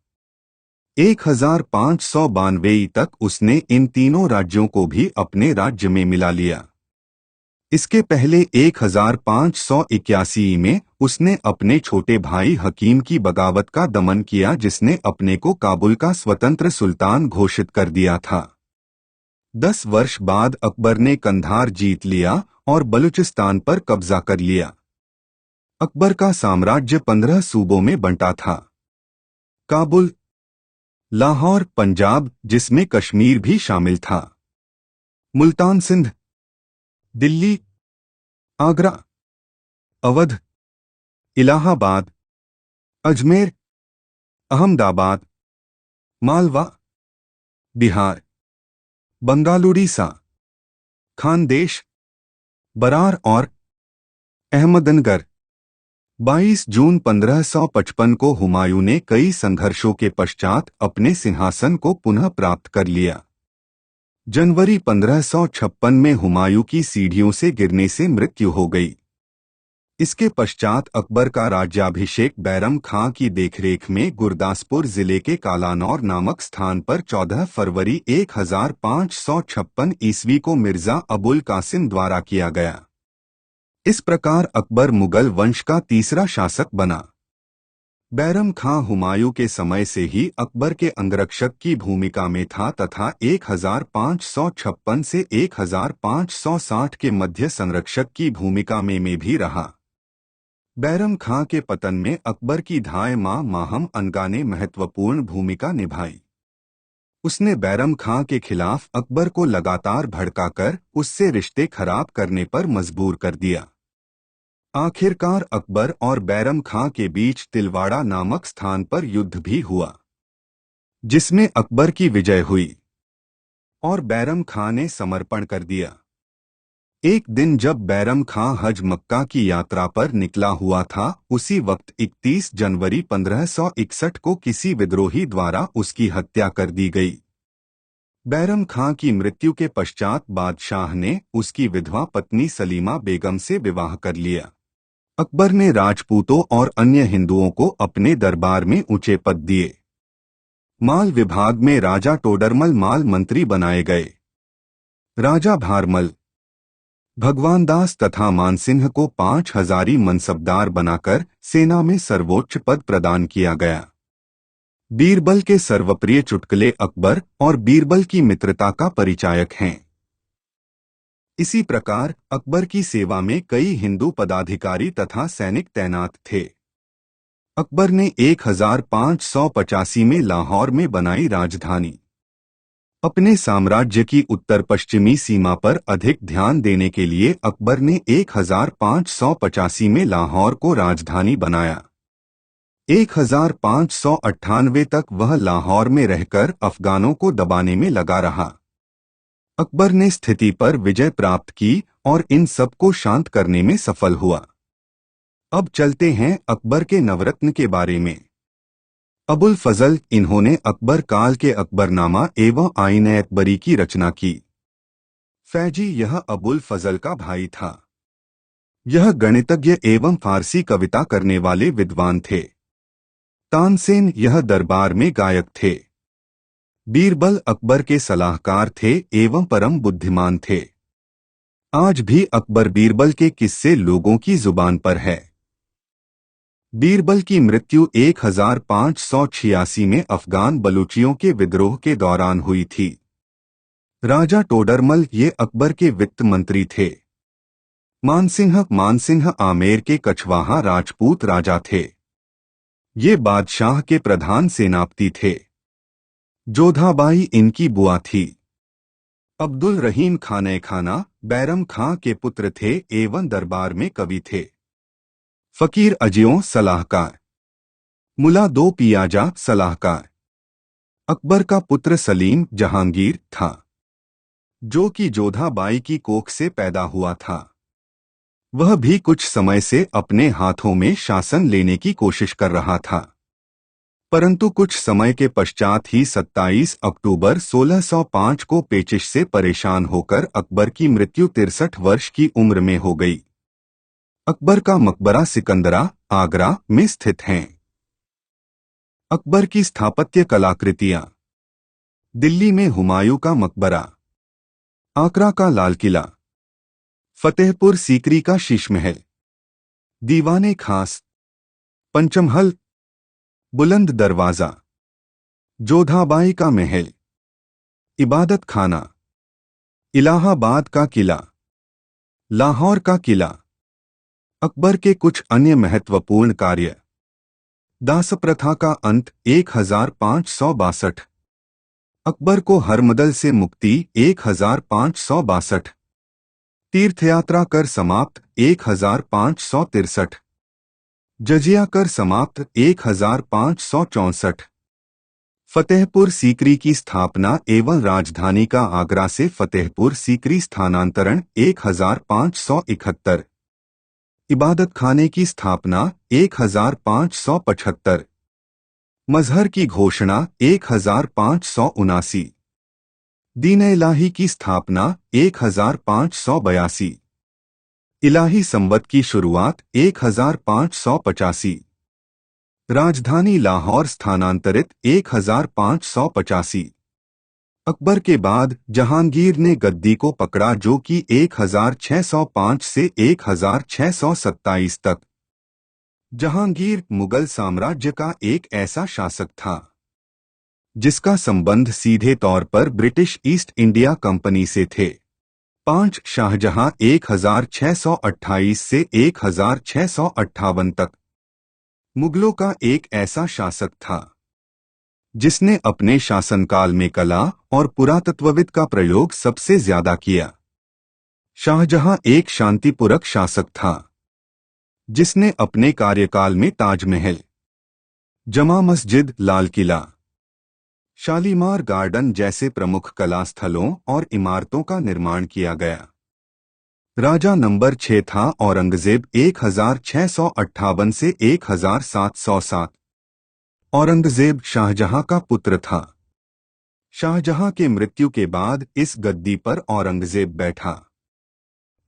1592 तक उसने इन तीनों राज्यों को भी अपने राज्य में मिला लिया। इसके पहले 1581 में उसने अपने छोटे भाई हकीम की बगावत का दमन किया, जिसने अपने को काबुल का स्वतंत्र सुल्तान घोषित कर दिया था। 10 वर्ष बाद अकबर ने कंधार जीत लिया और बलूचिस्तान पर कब्जा कर लिया। अकबर का साम्राज्य 15 सूबों में बंटा था। काबुल, लाहौर पंजाब, जिसमें कश्मीर भी शामिल था, मुल्तान सिंध, दिल्ली, आगरा, अवध, इलाहाबाद, अजमेर, अहमदाबाद, मालवा, बिहार, बंगाल, उड़ीसा, खानदेश, बरार और अहमदनगर। 22 जून 1555 को हुमायूं ने कई संघर्षों के पश्चात अपने सिंहासन को पुनः प्राप्त कर लिया। जनवरी 1556 में हुमायूं की सीढ़ियों से गिरने से मृत्यु हो गई। इसके पश्चात अकबर का राज्याभिषेक बैरम खां की देखरेख में गुरदासपुर जिले के कालानौर नामक स्थान पर 14 फरवरी 1556 ईस्वी को मिर्जा अबुल कासिम द्वारा किया गया। इस प्रकार अकबर मुगल वंश का तीसरा शासक बना। बैरम खां हुमायूं के समय से ही अकबर के अंगरक्षक की भूमिका में था तथा 1556 से 1560 के मध्य संरक्षक की भूमिका में भी रहा। बैरम खां के पतन में अकबर की धाय मां माहम अनगा ने महत्वपूर्ण भूमिका निभाई। उसने बैरम खां के खिलाफ अकबर को लगातार भड़काकर उससे रिश्ते खराब करने पर मजबूर कर दिया। आखिरकार अकबर और बैरम खां के बीच तिलवाड़ा नामक स्थान पर युद्ध भी हुआ, जिसमें अकबर की विजय हुई और बैरम खां ने समर्पण कर दिया। एक दिन जब बैरम खां हज मक्का की यात्रा पर निकला हुआ था, उसी वक्त 31 जनवरी 1561 को किसी विद्रोही द्वारा उसकी हत्या कर दी गई। बैरम खां की मृत्यु के पश्चात बादशाह ने उसकी विधवा पत्नी सलीमा बेगम से विवाह कर लिया। अकबर ने राजपूतों और अन्य हिंदुओं को अपने दरबार में ऊंचे पद दिए। माल विभाग में राजा टोडरमल माल मंत्री बनाए गए। राजा भारमल, भगवान दास तथा मानसिंह को 5000 मनसबदार बनाकर सेना में सर्वोच्च पद प्रदान किया गया। बीरबल के सर्वप्रिय चुटकुले अकबर और बीरबल की मित्रता का परिचायक हैं। इसी प्रकार अकबर की सेवा में कई हिंदू पदाधिकारी तथा सैनिक तैनात थे। अकबर ने 1585 में लाहौर में बनाई राजधानी। अपने साम्राज्य की उत्तर पश्चिमी सीमा पर अधिक ध्यान देने के लिए अकबर ने 1585 में लाहौर को राजधानी बनाया। 1598 तक वह लाहौर में रहकर अफगानों को दबाने में लगा रहा। अकबर ने स्थिति पर विजय प्राप्त की और इन सबको शांत करने में सफल हुआ। अब चलते हैं अकबर के नवरत्न के बारे में। अबुल फजल, इन्होंने अकबर काल के अकबरनामा एवं आईन अकबरी की रचना की। फैजी, यह अबुल फजल का भाई था। यह गणितज्ञ एवं फारसी कविता करने वाले विद्वान थे। तानसेन, यह दरबार में गायक थे। बीरबल अकबर के सलाहकार थे एवं परम बुद्धिमान थे। आज भी अकबर बीरबल के किस्से लोगों की जुबान पर है। बीरबल की मृत्यु 1586 में अफगान बलूचियों के विद्रोह के दौरान हुई थी। राजा टोडरमल ये अकबर के वित्त मंत्री थे। मानसिंह आमेर के कछवाहा राजपूत राजा थे। ये बादशाह के प्रधान सेनापति थे। जोधाबाई इनकी बुआ थी। अब्दुल रहीम खाने खाना बैरम खां के पुत्र थे एवं दरबार में कवि थे। फकीर अजियों सलाहकार, मुला दो पियाजा सलाहकार। अकबर का पुत्र सलीम जहांगीर था, जो कि जोधाबाई की कोख से पैदा हुआ था। वह भी कुछ समय से अपने हाथों में शासन लेने की कोशिश कर रहा था, परंतु कुछ समय के पश्चात ही 27 अक्टूबर 1605 को पेचिश से परेशान होकर अकबर की मृत्यु 63 वर्ष की उम्र में हो गई। अकबर का मकबरा सिकंदरा, आगरा में स्थित है। अकबर की स्थापत्य कलाकृतियां। दिल्ली में हुमायूं का मकबरा, आगरा का लाल किला, फतेहपुर सीकरी का शीश महल, दीवाने खास, पंचमहल, बुलंद दरवाजा, जोधाबाई का महल, इबादत खाना, इलाहाबाद का किला, लाहौर का किला। अकबर के कुछ अन्य महत्वपूर्ण कार्य। दास प्रथा का अंत 1562। अकबर को हरमदल से मुक्ति 1562। तीर्थयात्रा कर समाप्त 1563। जजिया कर समाप्त 1564। फतेहपुर सीकरी की स्थापना एवं राजधानी का आगरा से फतेहपुर सीकरी स्थानांतरण 1571। इबादत खाने की स्थापना 1575। मजहर की घोषणा 1579। दीन इलाही की स्थापना 1582। इलाही संवत की शुरुआत 1585। राजधानी लाहौर स्थानांतरित 1585। अकबर के बाद जहांगीर ने गद्दी को पकड़ा, जो कि 1605 से 1627 तक। जहांगीर मुगल साम्राज्य का एक ऐसा शासक था जिसका संबंध सीधे तौर पर ब्रिटिश ईस्ट इंडिया कंपनी से थे। 5 शाहजहां 1628 से 1658 तक मुगलों का एक ऐसा शासक था जिसने अपने शासनकाल में कला और पुरातत्वविद का प्रयोग सबसे ज्यादा किया। शाहजहां एक शांतिपूरक शासक था जिसने अपने कार्यकाल में ताजमहल, जमा मस्जिद, लाल किला, शालीमार गार्डन जैसे प्रमुख कला स्थलों और इमारतों का निर्माण किया गया। राजा नंबर 6 था औरंगजेब 1658 से 1707। औरंगजेब शाहजहां का पुत्र था। शाहजहां के मृत्यु के बाद इस गद्दी पर औरंगजेब बैठा।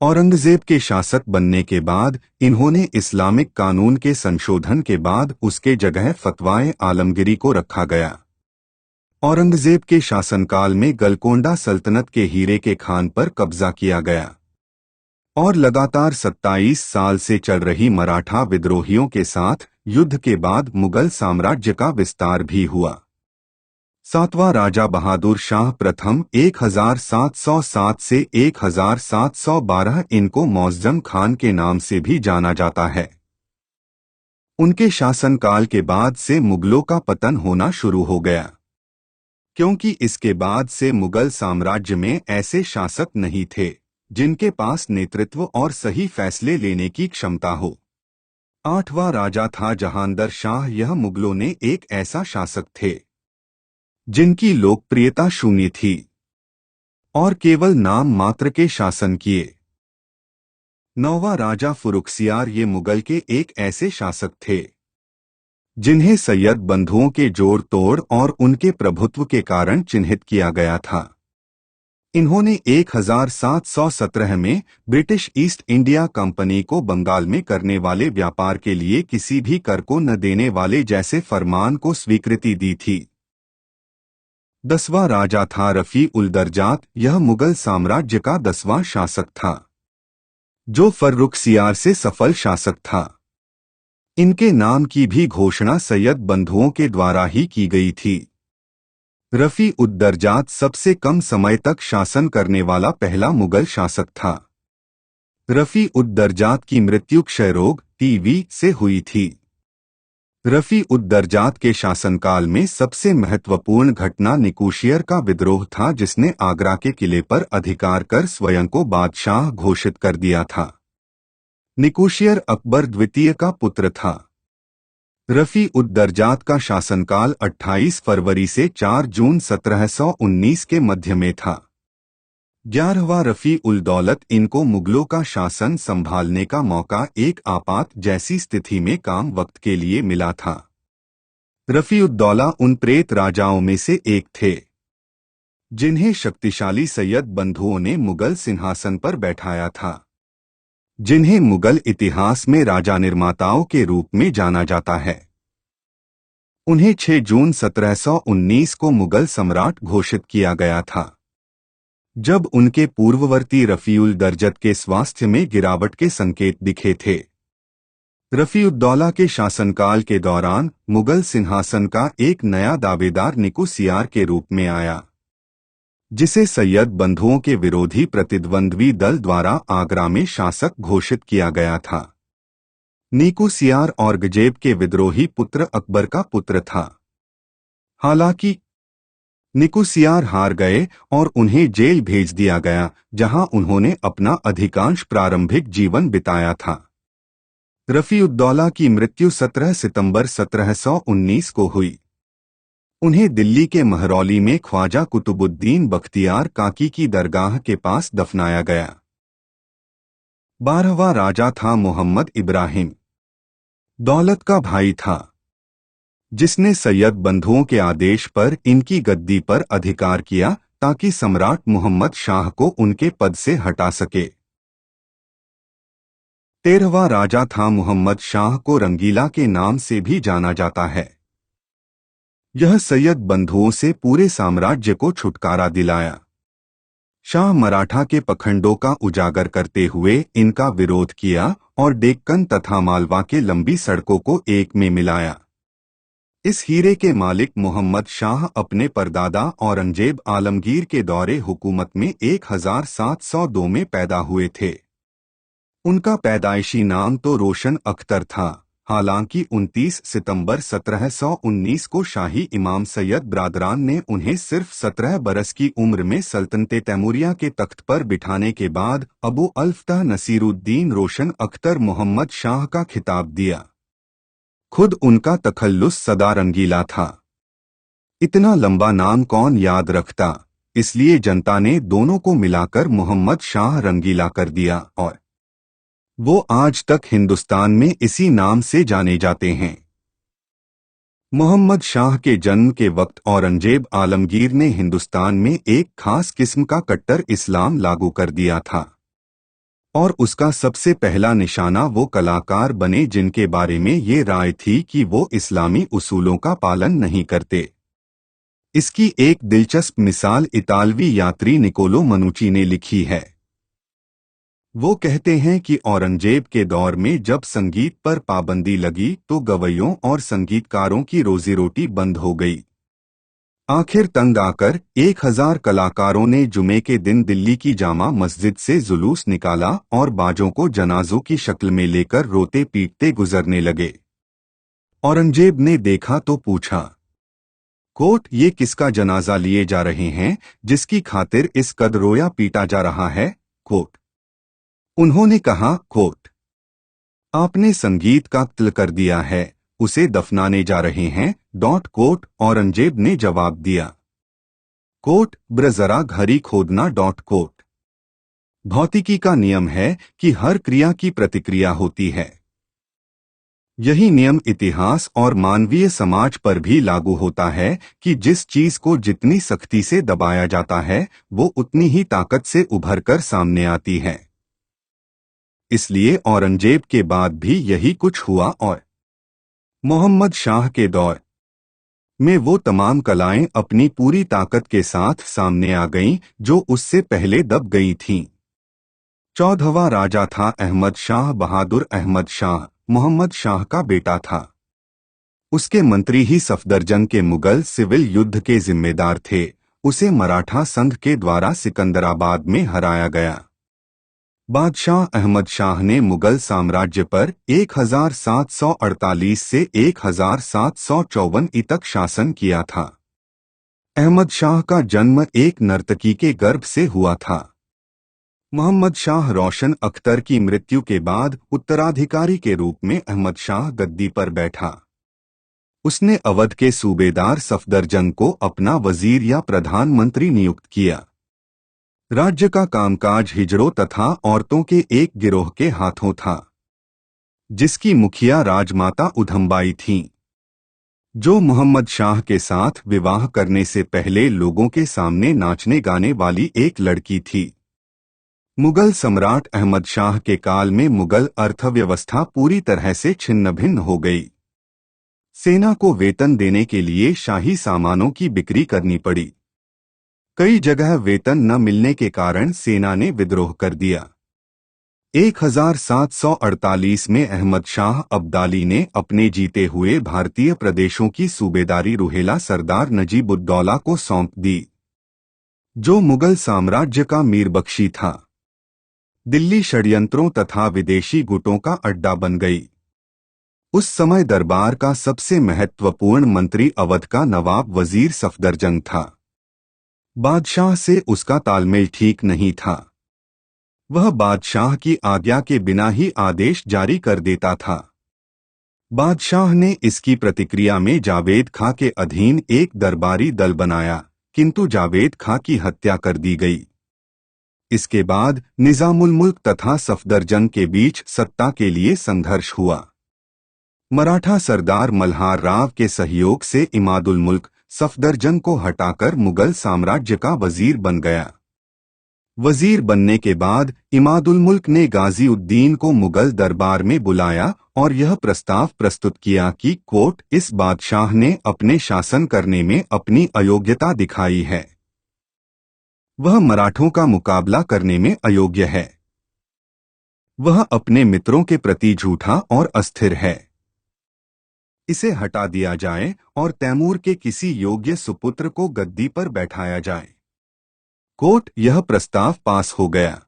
औरंगजेब के शासक बनने के बाद इन्होंने इस्लामिक कानून के संशोधन के बाद उसके जगह फतवाए आलमगिरी को रखा गया। औरंगजेब के शासनकाल में गलकोंडा सल्तनत के हीरे के खान पर कब्जा किया गया और लगातार 27 साल से चल रही मराठा विद्रोहियों के साथ युद्ध के बाद मुगल साम्राज्य का विस्तार भी हुआ। 7वां राजा बहादुर शाह प्रथम 1707 से 1712 इनको मौज़ज़म खान के नाम से भी जाना जाता है। उनके शासनकाल के बाद से मुगलों का पतन होना शुरू हो गया क्योंकि इसके बाद से मुगल साम्राज्य में ऐसे शासक नहीं थे जिनके पास नेतृत्व और सही फैसले लेने की क्षमता हो। 8वां राजा था जहांदर शाह। यह मुगलों ने एक ऐसा शासक थे जिनकी लोकप्रियता शून्य थी और केवल नाम मात्र के शासन किए। 9वां राजा फर्रुखसियार। ये मुगल के एक ऐसे शासक थे जिन्हें सैयद बंधुओं के जोड़ तोड़ और उनके प्रभुत्व के कारण चिन्हित किया गया था। इन्होंने 1717 में ब्रिटिश ईस्ट इंडिया कंपनी को बंगाल में करने वाले व्यापार के लिए किसी भी कर को न देने वाले जैसे फरमान को स्वीकृति दी थी। 10वां राजा था रफी उल दर्जात। यह मुगल साम्राज्य का 10वां शासक था जो फर्रुखसियार से सफल शासक था। इनके नाम की भी घोषणा सैयद बंधुओं के द्वारा ही की गई थी। रफी उद दर्जात सबसे कम समय तक शासन करने वाला पहला मुगल शासक था। रफी उद दर्जात की मृत्यु क्षय रोग टीबी से हुई थी। रफी उद दर्जात के शासनकाल में सबसे महत्वपूर्ण घटना निकोशियर का विद्रोह था जिसने आगरा के किले पर अधिकार कर स्वयं को बादशाह घोषित कर दिया था। निकोशियर अकबर द्वितीय का पुत्र था। रफी उद दर्जात का शासनकाल 28 फरवरी से 4 जून 1719 के मध्य में था। 11वां रफी उल दौलत। इनको मुगलों का शासन संभालने का मौका एक आपात जैसी स्थिति में काम वक्त के लिए मिला था। रफी उद दौला उन प्रेत राजाओं में से एक थे जिन्हें शक्तिशाली सैयद बंधुओं ने मुगल सिंहासन पर बैठाया था, जिन्हें मुगल इतिहास में राजा निर्माताओं के रूप में जाना जाता है। उन्हें 6 जून 1719 को मुगल सम्राट घोषित किया गया था जब उनके पूर्ववर्ती रफी उल दर्जत के स्वास्थ्य में गिरावट के संकेत दिखे थे। रफी उद दौला के शासनकाल के दौरान मुगल सिंहासन का एक नया दावेदार निकोसियार के रूप में आया जिसे सैयद बंधुओं के विरोधी प्रतिद्वंद्वी दल द्वारा आगरा में शासक घोषित किया गया था। निकोसियार औरंगजेब के विद्रोही पुत्र अकबर का पुत्र था। हालांकि निकोसियार हार गए और उन्हें जेल भेज दिया गया जहां उन्होंने अपना अधिकांश प्रारंभिक जीवन बिताया था। रफी उद दौला की मृत्यु 17 सितंबर 1719 को हुई। उन्हें दिल्ली के महरौली में ख्वाजा कुतुबुद्दीन बख्तियार काकी की दरगाह के पास दफनाया गया। 12वां राजा था मोहम्मद इब्राहिम। दौलत का भाई था जिसने सैयद बंधुओं के आदेश पर इनकी गद्दी पर अधिकार किया ताकि सम्राट मोहम्मद शाह को उनके पद से हटा सके। 13वां राजा था मुहम्मद शाह को रंगीला के नाम से भी जाना जाता है। यह सैयद बंधुओं से पूरे साम्राज्य को छुटकारा दिलाया। शाह मराठा के पखंडों का उजागर करते हुए इनका विरोध किया और डेक्कन तथा मालवा के लंबी सड़कों को एक में मिलाया। इस हीरे के मालिक मोहम्मद शाह अपने परदादा औरंगजेब आलमगीर के दौरे हुकूमत में 1702 में पैदा हुए थे। उनका पैदाइशी नाम तो रोशन अख्तर था, हालांकि 29 सितंबर 1719 को शाही इमाम सैयद ब्रादरान ने उन्हें सिर्फ 17 बरस की उम्र में सल्तनते तैमूरिया के तख्त पर बिठाने के बाद अबू अल्फताह नसीरुद्दीन रोशन अख्तर मोहम्मद शाह का खिताब दिया। खुद उनका तखल्लुस सदा रंगीला था। इतना लंबा नाम कौन याद रखता, इसलिए जनता ने दोनों को मिलाकर मोहम्मद शाह रंगीला कर दिया और वो आज तक हिंदुस्तान में इसी नाम से जाने जाते हैं। मोहम्मद शाह के जन्म के वक्त औरंगजेब आलमगीर ने हिंदुस्तान में एक खास किस्म का कट्टर इस्लाम लागू कर दिया था और उसका सबसे पहला निशाना वो कलाकार बने जिनके बारे में ये राय थी कि वो इस्लामी उसूलों का पालन नहीं करते। इसकी एक दिलचस्प मिसाल इतालवी यात्री निकोलो मनुची ने लिखी है। वो कहते हैं कि औरंगजेब के दौर में जब संगीत पर पाबंदी लगी तो गवैयों और संगीतकारों की रोजी रोटी बंद हो गई। आखिर तंग आकर 1000 कलाकारों ने जुमे के दिन दिल्ली की जामा मस्जिद से जुलूस निकाला और बाजों को जनाजों की शक्ल में लेकर रोते पीटते गुजरने लगे। औरंगजेब ने देखा तो पूछा, कोट, ये किसका जनाजा लिए जा रहे हैं जिसकी खातिर इस कद रोया पीटा जा रहा है? कोट। उन्होंने कहा, कोट, आपने संगीत का कत्ल कर दिया है, उसे दफनाने जा रहे हैं। कोट। औरंगजेब ने जवाब दिया, कोट, जरा घड़ी खोदना। कोट। भौतिकी का नियम है कि हर क्रिया की प्रतिक्रिया होती है। यही नियम इतिहास और मानवीय समाज पर भी लागू होता है कि जिस चीज को जितनी सख्ती से दबाया जाता है वो उतनी ही ताकत से उभर कर सामने आती है। इसलिए औरंगजेब के बाद भी यही कुछ हुआ और मोहम्मद शाह के दौर में वो तमाम कलाएं अपनी पूरी ताकत के साथ सामने आ गईं जो उससे पहले दब गई थीं। 14वां राजा था अहमद शाह बहादुर। अहमद शाह मोहम्मद शाह का बेटा था। उसके मंत्री ही सफदरजंग के मुगल सिविल युद्ध के जिम्मेदार थे। उसे मराठा संघ के द्वारा सिकंदराबाद में हराया गया। बादशाह अहमद शाह ने मुगल साम्राज्य पर 1748 से 1754 तक शासन किया था। अहमद शाह का जन्म एक नर्तकी के गर्भ से हुआ था। मोहम्मद शाह रोशन अख्तर की मृत्यु के बाद उत्तराधिकारी के रूप में अहमद शाह गद्दी पर बैठा। उसने अवध के सूबेदार सफदरजंग को अपना वजीर या प्रधानमंत्री नियुक्त किया। राज्य का कामकाज हिजड़ों तथा औरतों के एक गिरोह के हाथों था, जिसकी मुखिया राजमाता उधमबाई थीं, जो मोहम्मद शाह के साथ विवाह करने से पहले लोगों के सामने नाचने गाने वाली एक लड़की थी। मुगल सम्राट अहमद शाह के काल में मुगल अर्थव्यवस्था पूरी तरह से छिन्न भिन्न हो गई। सेना को वेतन देने के लिए शाही सामानों की बिक्री करनी पड़ी। कई जगह वेतन न मिलने के कारण सेना ने विद्रोह कर दिया। 1748 में अहमद शाह अब्दाली ने अपने जीते हुए भारतीय प्रदेशों की सूबेदारी रुहेला सरदार नजीबुद्दौला को सौंप दी, जो मुगल साम्राज्य का मीरबख्शी था। दिल्ली षड्यंत्रों तथा विदेशी गुटों का अड्डा बन गई। उस समय दरबार का सबसे महत्वपूर्ण मंत्री अवध का नवाब वजीर सफदरजंग था। बादशाह से उसका तालमेल ठीक नहीं था। वह बादशाह की आज्ञा के बिना ही आदेश जारी कर देता था। बादशाह ने इसकी प्रतिक्रिया में जावेद खां के अधीन एक दरबारी दल बनाया, किंतु जावेद खां की हत्या कर दी गई। इसके बाद निजामुल मुल्क तथा सफदरजंग के बीच सत्ता के लिए संघर्ष हुआ। मराठा सरदार मल्हार राव के सहयोग से इमादुल मुल्क सफदरजंग को हटाकर मुगल साम्राज्य का वजीर बन गया। वजीर बनने के बाद इमादुल मुल्क ने गाजीउद्दीन को मुगल दरबार में बुलाया और यह प्रस्ताव प्रस्तुत किया कि कोट, इस बादशाह ने अपने शासन करने में अपनी अयोग्यता दिखाई है। वह मराठों का मुकाबला करने में अयोग्य है। वह अपने मित्रों के प्रति झूठा और अस्थिर है। इसे हटा दिया जाए और तैमूर के किसी योग्य सुपुत्र को गद्दी पर बैठाया जाए। कोर्ट यह प्रस्ताव पास हो गया।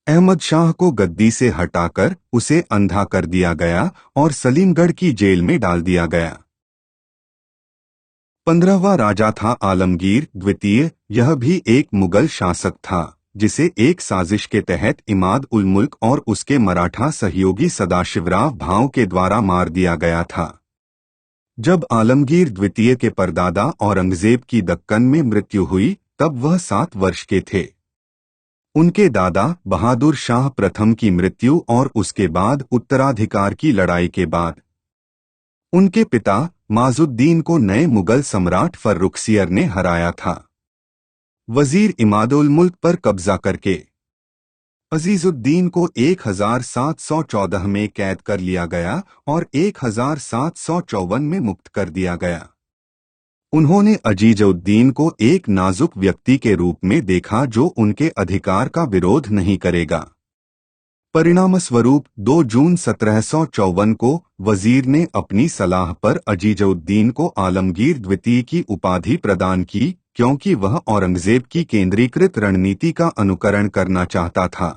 अहमद शाह को गद्दी से हटाकर उसे अंधा कर दिया गया और सलीमगढ़ की जेल में डाल दिया गया। 15वां राजा था आलमगीर द्वितीय। यह भी एक मुगल शासक था जिसे एक साजिश के तहत इमाद उल मुल्क और उसके मराठा सहयोगी सदाशिवराव भाऊ के द्वारा मार दिया गया था। जब आलमगीर द्वितीय के परदादा औरंगजेब की दक्कन में मृत्यु हुई तब वह 7 वर्ष के थे। उनके दादा बहादुर शाह प्रथम की मृत्यु और उसके बाद उत्तराधिकार की लड़ाई के बाद उनके पिता माजुद्दीन को नए मुगल सम्राट फर्रुखसियर ने हराया था। वजीर इमादुल मुल्क पर कब्जा करके अजीजुद्दीन को 1714 में कैद कर लिया गया और 1754 में मुक्त कर दिया गया। उन्होंने अजीजुद्दीन को एक नाजुक व्यक्ति के रूप में देखा जो उनके अधिकार का विरोध नहीं करेगा। परिणामस्वरूप 2 जून 1754 को वजीर ने अपनी सलाह पर अजीजुद्दीन को आलमगीर द्वितीय की उपाधि प्रदान की क्योंकि वह औरंगजेब की केंद्रीकृत रणनीति का अनुकरण करना चाहता था।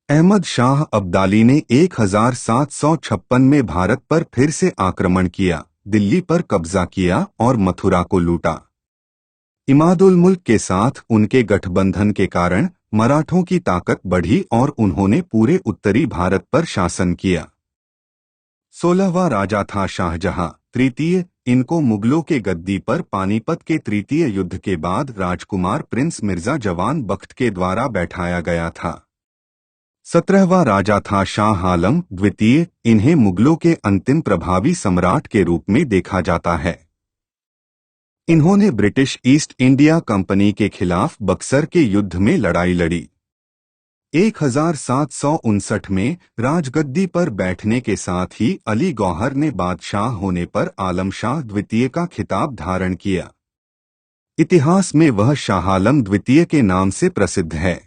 अहमद शाह अब्दाली ने 1756 में भारत पर फिर से आक्रमण किया, दिल्ली पर कब्जा किया और मथुरा को लूटा। इमादुल मुल्क के साथ उनके गठबंधन के कारण मराठों की ताकत बढ़ी और उन्होंने पूरे उत्तरी भारत पर शासन किया। 16वां राजा था शाहजहां तृतीय। इनको मुगलों के गद्दी पर पानीपत के तृतीय युद्ध के बाद राजकुमार प्रिंस मिर्जा जवान बख्त के द्वारा बैठाया गया था। 17वां राजा था शाह आलम द्वितीय। इन्हें मुगलों के अंतिम प्रभावी सम्राट के रूप में देखा जाता है। इन्होंने ब्रिटिश ईस्ट इंडिया कंपनी के खिलाफ बक्सर के युद्ध में लड़ाई लड़ी। 1759 में राजगद्दी पर बैठने के साथ ही अली गौहर ने बादशाह होने पर आलम शाह द्वितीय का खिताब धारण किया। इतिहास में वह शाह आलम द्वितीय के नाम से प्रसिद्ध है।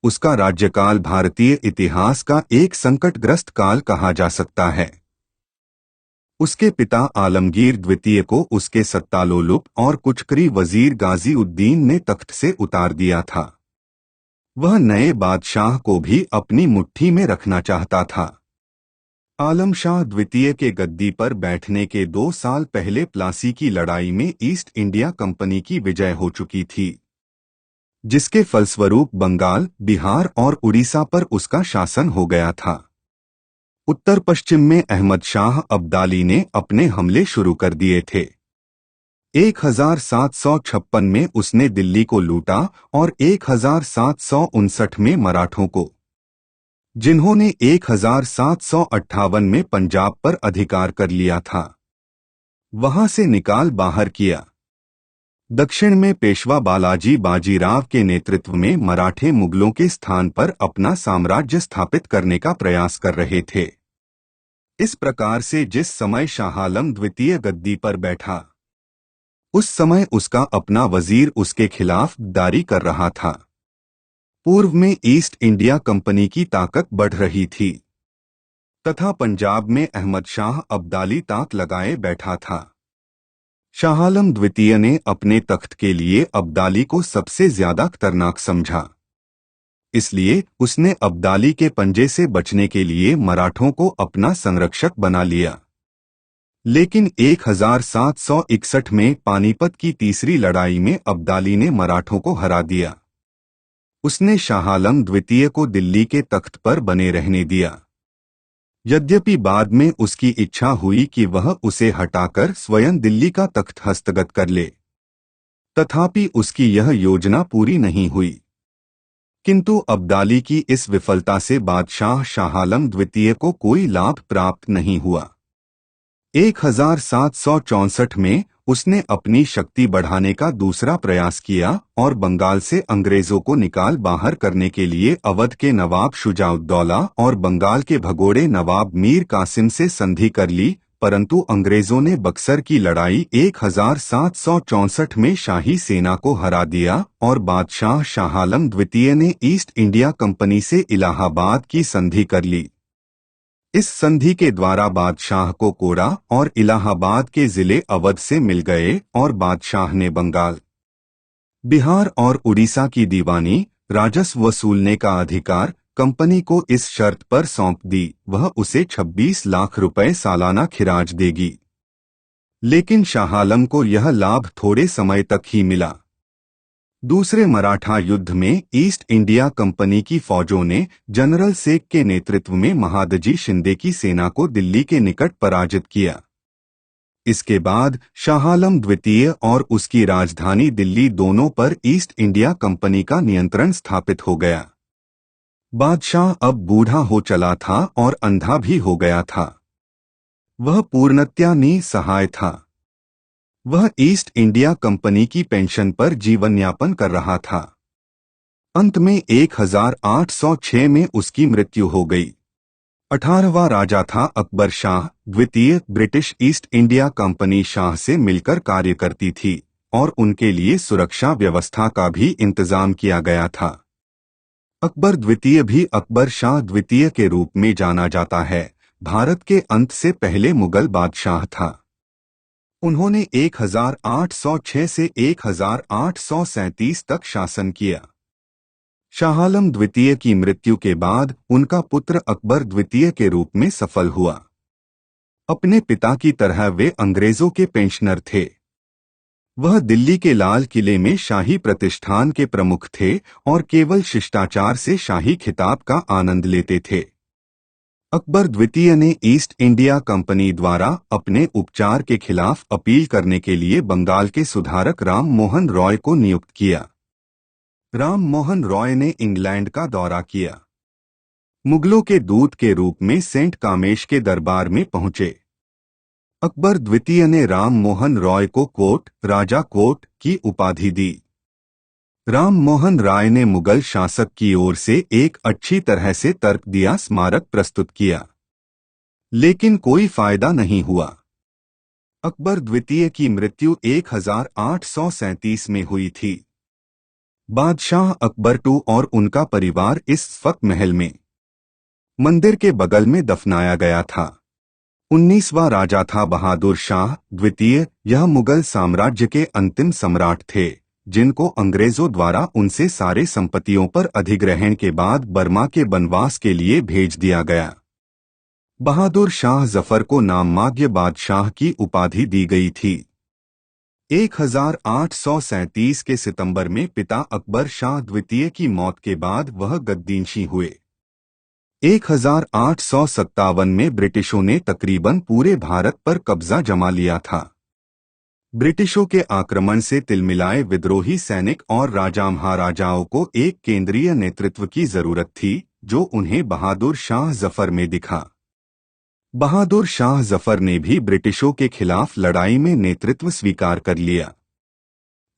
उसका राज्यकाल भारतीय इतिहास का एक संकटग्रस्त काल कहा जा सकता है। उसके पिता आलमगीर द्वितीय को उसके सत्तालोलुप और कुचकरी वजीर गाजी उद्दीन ने तख्त से उतार दिया था। वह नए बादशाह को भी अपनी मुट्ठी में रखना चाहता था। आलम शाह द्वितीय के गद्दी पर बैठने के 2 साल पहले प्लासी की लड़ाई में ईस्ट इंडिया कंपनी की विजय हो चुकी थी, जिसके फलस्वरूप बंगाल, बिहार और उड़ीसा पर उसका शासन हो गया था। उत्तर पश्चिम में अहमद शाह अब्दाली ने अपने हमले शुरू कर दिए थे। 1756 में उसने दिल्ली को लूटा और 1759 में मराठों को, जिन्होंने 1758 में पंजाब पर अधिकार कर लिया था, वहां से निकाल बाहर किया। दक्षिण में पेशवा बालाजी बाजीराव के नेतृत्व में मराठे मुगलों के स्थान पर अपना साम्राज्य स्थापित करने का प्रयास कर रहे थे। इस प्रकार से जिस समय शाह आलम द्वितीय गद्दी पर बैठा उस समय उसका अपना वजीर उसके खिलाफ दारी कर रहा था। पूर्व में ईस्ट इंडिया कंपनी की ताकत बढ़ रही थी तथा पंजाब में अहमद शाह अब्दाली ताक लगाए बैठा था। शाह आलम द्वितीय ने अपने तख्त के लिए अब्दाली को सबसे ज्यादा खतरनाक समझा, इसलिए उसने अब्दाली के पंजे से बचने के लिए मराठों को अपना संरक्षक बना लिया। लेकिन 1761 में पानीपत की तीसरी लड़ाई में अब्दाली ने मराठों को हरा दिया। उसने शाह आलम द्वितीय को दिल्ली के तख्त पर बने रहने दिया। यद्यपि बाद में उसकी इच्छा हुई कि वह उसे हटाकर स्वयं दिल्ली का तख्त हस्तगत कर ले, तथापि उसकी यह योजना पूरी नहीं हुई। किंतु अब्दाली की इस विफलता से बादशाह शाह आलम द्वितीय को कोई लाभ प्राप्त नहीं हुआ। 1764 में उसने अपनी शक्ति बढ़ाने का दूसरा प्रयास किया और बंगाल से अंग्रेजों को निकाल बाहर करने के लिए अवध के नवाब शुजाउद्दौला और बंगाल के भगोड़े नवाब मीर कासिम से संधि कर ली, परंतु अंग्रेजों ने बक्सर की लड़ाई 1764 में शाही सेना को हरा दिया और बादशाह शाह आलम द्वितीय ने ईस्ट इंडिया कंपनी से इलाहाबाद की संधि कर ली। इस संधि के द्वारा बादशाह को कोड़ा और इलाहाबाद के जिले अवध से मिल गए और बादशाह ने बंगाल, बिहार और उड़ीसा की दीवानी राजस्व वसूलने का अधिकार कंपनी को इस शर्त पर सौंप दी, वह उसे 26 लाख रुपए सालाना खिराज देगी। लेकिन शाह आलम को यह लाभ थोड़े समय तक ही मिला। दूसरे मराठा युद्ध में ईस्ट इंडिया कंपनी की फौजों ने जनरल सेक के नेतृत्व में महादजी शिंदे की सेना को दिल्ली के निकट पराजित किया। इसके बाद शाह आलम द्वितीय और उसकी राजधानी दिल्ली दोनों पर ईस्ट इंडिया कंपनी का नियंत्रण स्थापित हो गया। बादशाह अब बूढ़ा हो चला था और अंधा भी हो गया था। वह पूर्णतया निसहाय था। वह ईस्ट इंडिया कंपनी की पेंशन पर जीवन यापन कर रहा था। अंत में 1806 में उसकी मृत्यु हो गई। 18वां राजा था अकबर शाह द्वितीय। British east India company Shah से मिलकर कार्य करती थी और उनके लिए सुरक्षा व्यवस्था का भी इंतजाम किया गया था। अकबर द्वितीय भी अकबर शाह द्वितीय के रूप में जाना जाता है, भारत के अंत से पहले मुगल बादशाह था। उन्होंने 1806 से 1837 तक शासन किया। शाह आलम द्वितीय की मृत्यु के बाद उनका पुत्र अकबर द्वितीय के रूप में सफल हुआ। अपने पिता की तरह वे अंग्रेजों के पेंशनर थे। वह दिल्ली के लाल किले में शाही प्रतिष्ठान के प्रमुख थे और केवल शिष्टाचार से शाही खिताब का आनंद लेते थे। अकबर द्वितीय ने ईस्ट इंडिया कंपनी द्वारा अपने उपचार के खिलाफ अपील करने के लिए बंगाल के सुधारक राम मोहन रॉय को नियुक्त किया। राम मोहन रॉय ने इंग्लैंड का दौरा किया। मुगलों के दूत के रूप में सेंट कामेश के दरबार में पहुंचे। अकबर द्वितीय ने राम मोहन रॉय को कोट राजा कोट की उपाधि दी। राम मोहन राय ने मुगल शासक की ओर से एक अच्छी तरह से तर्क दिया स्मारक प्रस्तुत किया, लेकिन कोई फायदा नहीं हुआ। अकबर द्वितीय की मृत्यु 1837 में हुई थी। बादशाह अकबर II और उनका परिवार इस फक महल में मंदिर के बगल में दफनाया गया था। 19वां राजा था बहादुर शाह द्वितीय। यह मुगल साम्राज्य के अंतिम सम्राट थे जिनको अंग्रेजों द्वारा उनसे सारे संपत्तियों पर अधिग्रहण के बाद बर्मा के बनवास के लिए भेज दिया गया। बहादुर शाह जफर को नाममात्र बादशाह की उपाधि दी गई थी। 1837 के सितंबर में पिता अकबर शाह द्वितीय की मौत के बाद वह गद्दीनशी हुए। 1857 में ब्रिटिशों ने तकरीबन पूरे भारत पर कब्जा जमा लिया था। ब्रिटिशों के आक्रमण से तिलमिलाए विद्रोही सैनिक और राजा महाराजाओं को एक केंद्रीय नेतृत्व की जरूरत थी जो उन्हें बहादुर शाह जफर में दिखा। बहादुर शाह जफर ने भी ब्रिटिशों के खिलाफ लड़ाई में नेतृत्व स्वीकार कर लिया,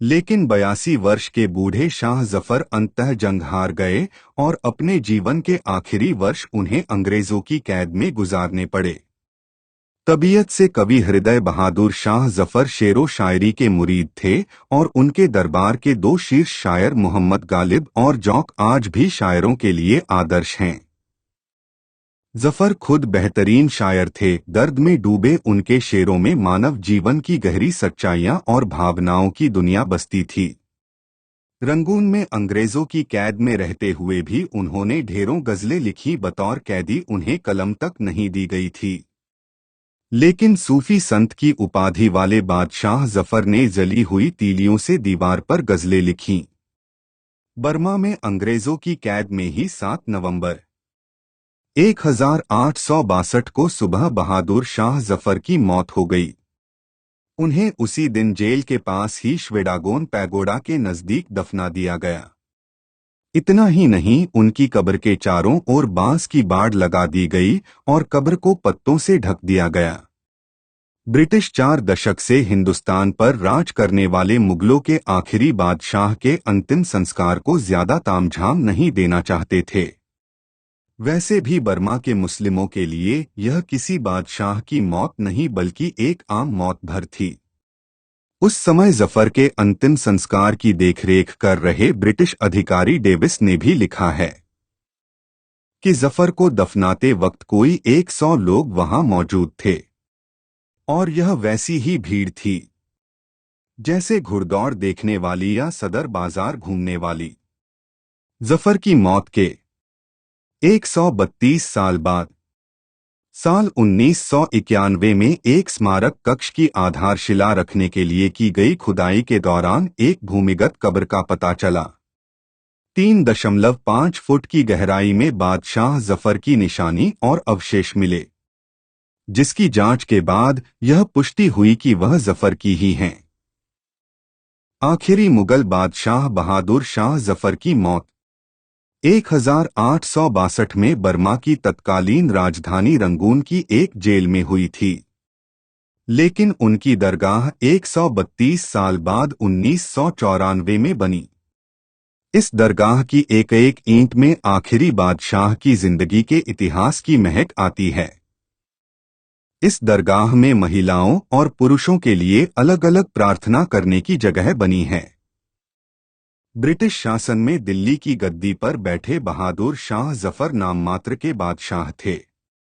लेकिन 82 वर्ष के बूढ़े शाह जफर अंततः जंग हार गए और अपने जीवन के आखिरी वर्ष उन्हें अंग्रेजों की कैद में गुजारने पड़े। तबीयत से कवि हृदय बहादुर शाह जफर शेरो शायरी के मुरीद थे और उनके दरबार के दो शीर्ष शायर मोहम्मद गालिब और जौक आज भी शायरों के लिए आदर्श हैं। जफर खुद बेहतरीन शायर थे। दर्द में डूबे उनके शेरों में मानव जीवन की गहरी सच्चाइयां और भावनाओं की दुनिया बसती थी। रंगून में अंग्रेजों की कैद में रहते हुए भी उन्होंने ढेरों गजलें लिखी। बतौर कैदी उन्हें कलम तक नहीं दी गई थी, लेकिन सूफी संत की उपाधि वाले बादशाह जफर ने जली हुई तीलियों से दीवार पर गजलें लिखीं। बर्मा में अंग्रेजों की कैद में ही 7 नवंबर 1862 को सुबह बहादुर शाह जफर की मौत हो गई। उन्हें उसी दिन जेल के पास ही श्वेडागोन पैगोडा के नजदीक दफना दिया गया। इतना ही नहीं, उनकी कब्र के चारों ओर बांस की बाड़ लगा दी गई और कब्र को पत्तों से ढक दिया गया। ब्रिटिश 4 दशक से हिंदुस्तान पर राज करने वाले मुगलों के आखिरी बादशाह के अंतिम संस्कार को ज्यादा तामझाम नहीं देना चाहते थे। वैसे भी बर्मा के मुस्लिमों के लिए यह किसी बादशाह की मौत नहीं बल्कि एक आम मौत भर थी। उस समय जफर के अंतिम संस्कार की देखरेख कर रहे ब्रिटिश अधिकारी डेविस ने भी लिखा है कि जफर को दफनाते वक्त कोई 100 लोग वहां मौजूद थे और यह वैसी ही भीड़ थी जैसे घुड़दौड़ देखने वाली या सदर बाजार घूमने वाली। जफर की मौत के 132 साल बाद साल 1991 में एक स्मारक कक्ष की आधारशिला रखने के लिए की गई खुदाई के दौरान एक भूमिगत कब्र का पता चला। 3.5 फुट की गहराई में बादशाह जफर की निशानी और अवशेष मिले, जिसकी जांच के बाद यह पुष्टि हुई कि वह जफर की ही हैं। आखिरी मुगल बादशाह बहादुर शाह जफर की मौत 1862 में बर्मा की तत्कालीन राजधानी रंगून की एक जेल में हुई थी, लेकिन उनकी दरगाह 132 साल बाद 1994 में बनी। इस दरगाह की एक एक ईंट में आखिरी बादशाह की जिंदगी के इतिहास की महक आती है। इस दरगाह में महिलाओं और पुरुषों के लिए अलग अलग प्रार्थना करने की जगह बनी है। ब्रिटिश शासन में दिल्ली की गद्दी पर बैठे बहादुर शाह जफर नाममात्र के बादशाह थे।